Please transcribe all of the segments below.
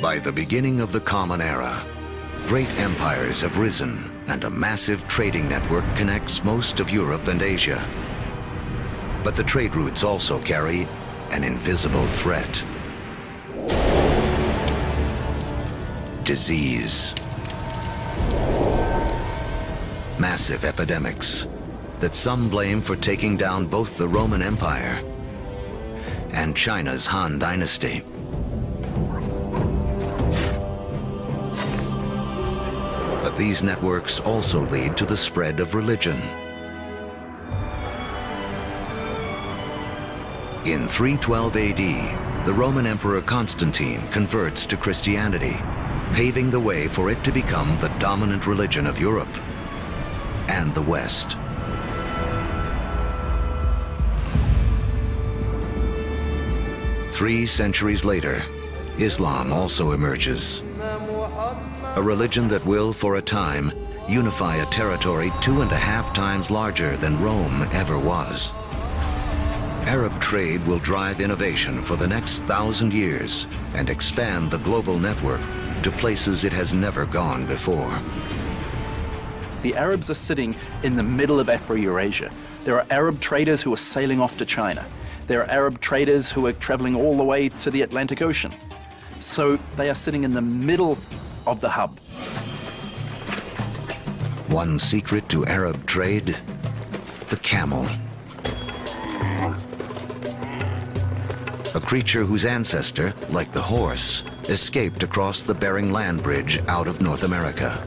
By the beginning of the Common Era, great empires have risen and a massive trading network connects most of Europe and Asia. But the trade routes also carry an invisible threat. Disease. Massive epidemics that some blame for taking down both the Roman Empire and China's Han Dynasty. But these networks also lead to the spread of religion. In 312 AD, the Roman Emperor Constantine converts to Christianity, paving the way for it to become the dominant religion of Europe and the West. Three centuries later, Islam also emerges. A religion that will, for a time, unify a territory 2.5 times larger than Rome ever was. Arab trade will drive innovation for the next 1,000 years and expand the global network to places it has never gone before. The Arabs are sitting in the middle of Afro-Eurasia. There are Arab traders who are sailing off to China. There are Arab traders who are traveling all the way to the Atlantic Ocean. So they are sitting in the middle of the hub. One secret to Arab trade: the camel. A creature whose ancestor, like the horse, escaped across the Bering Land Bridge out of North America.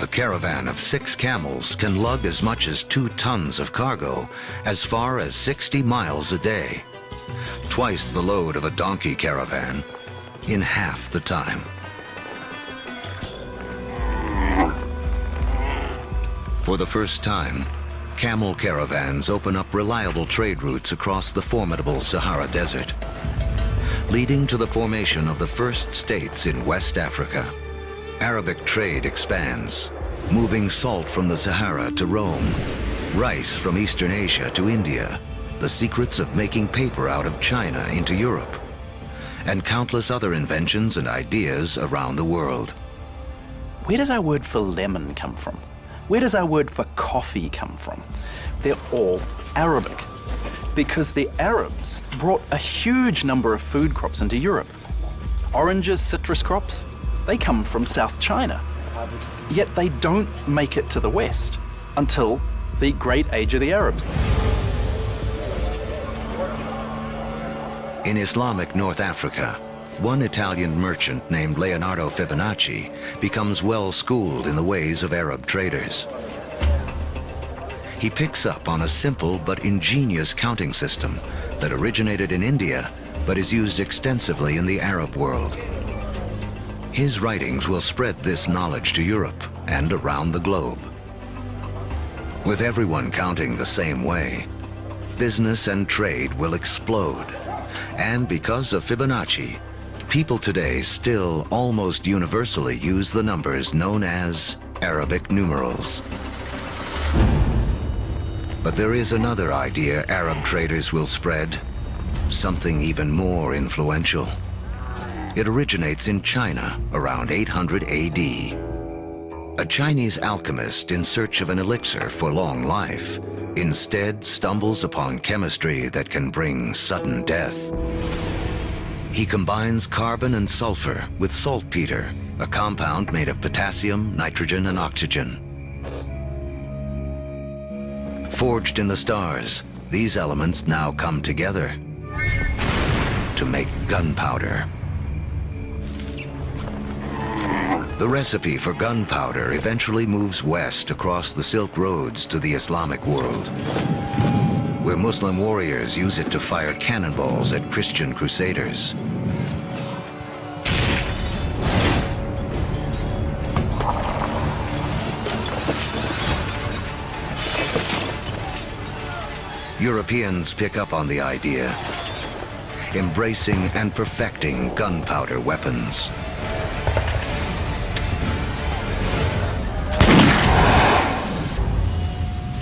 A caravan of 6 camels can lug as much as 2 tons of cargo as far as 60 miles a day, twice the load of a donkey caravan in half the time. For the first time, camel caravans open up reliable trade routes across the formidable Sahara Desert, leading to the formation of the first states in West Africa. Arabic trade expands, moving salt from the Sahara to Rome, rice from Eastern Asia to India, the secrets of making paper out of China into Europe, and countless other inventions and ideas around the world. Where does our word for lemon come from? Where does our word for coffee come from? They're all Arabic, because the Arabs brought a huge number of food crops into Europe. Oranges, citrus crops, they come from South China, yet they don't make it to the West until the Great Age of the Arabs. In Islamic North Africa, one Italian merchant named Leonardo Fibonacci becomes well-schooled in the ways of Arab traders. He picks up on a simple but ingenious counting system that originated in India but is used extensively in the Arab world. His writings will spread this knowledge to Europe and around the globe. With everyone counting the same way, business and trade will explode. And because of Fibonacci, people today still almost universally use the numbers known as Arabic numerals. But there is another idea Arab traders will spread, something even more influential. It originates in China around 800 AD. A Chinese alchemist in search of an elixir for long life instead stumbles upon chemistry that can bring sudden death. He combines carbon and sulfur with saltpeter, a compound made of potassium, nitrogen, and oxygen. Forged in the stars, these elements now come together to make gunpowder. The recipe for gunpowder eventually moves west across the Silk Roads to the Islamic world, where Muslim warriors use it to fire cannonballs at Christian crusaders. Europeans pick up on the idea, embracing and perfecting gunpowder weapons.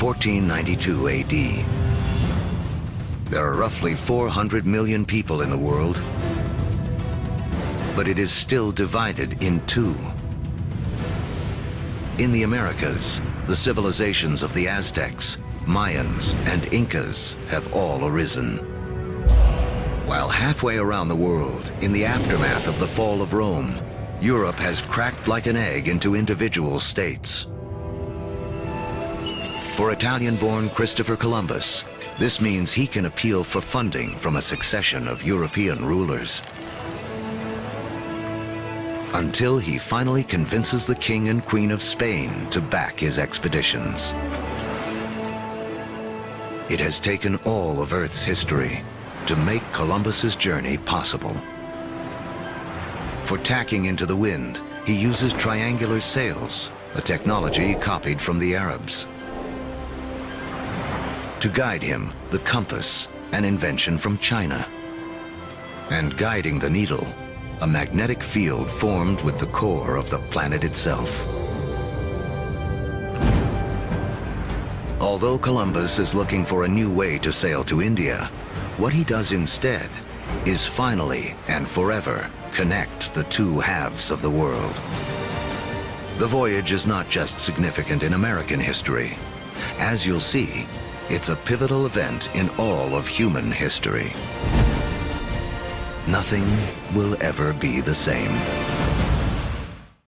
In 1492 AD. There are roughly 400 million people in the world, but it is still divided in two. In the Americas, the civilizations of the Aztecs, Mayans, and Incas have all arisen. While halfway around the world, in the aftermath of the fall of Rome, Europe has cracked like an egg into individual states. For Italian-born Christopher Columbus, this means he can appeal for funding from a succession of European rulers. Until he finally convinces the King and Queen of Spain to back his expeditions. It has taken all of Earth's history to make Columbus's journey possible. For tacking into the wind, he uses triangular sails, a technology copied from the Arabs. To guide him, the compass, an invention from China. And guiding the needle, a magnetic field formed with the core of the planet itself. Although Columbus is looking for a new way to sail to India, what he does instead is finally and forever connect the two halves of the world. The voyage is not just significant in American history. As you'll see, it's a pivotal event in all of human history. Nothing will ever be the same.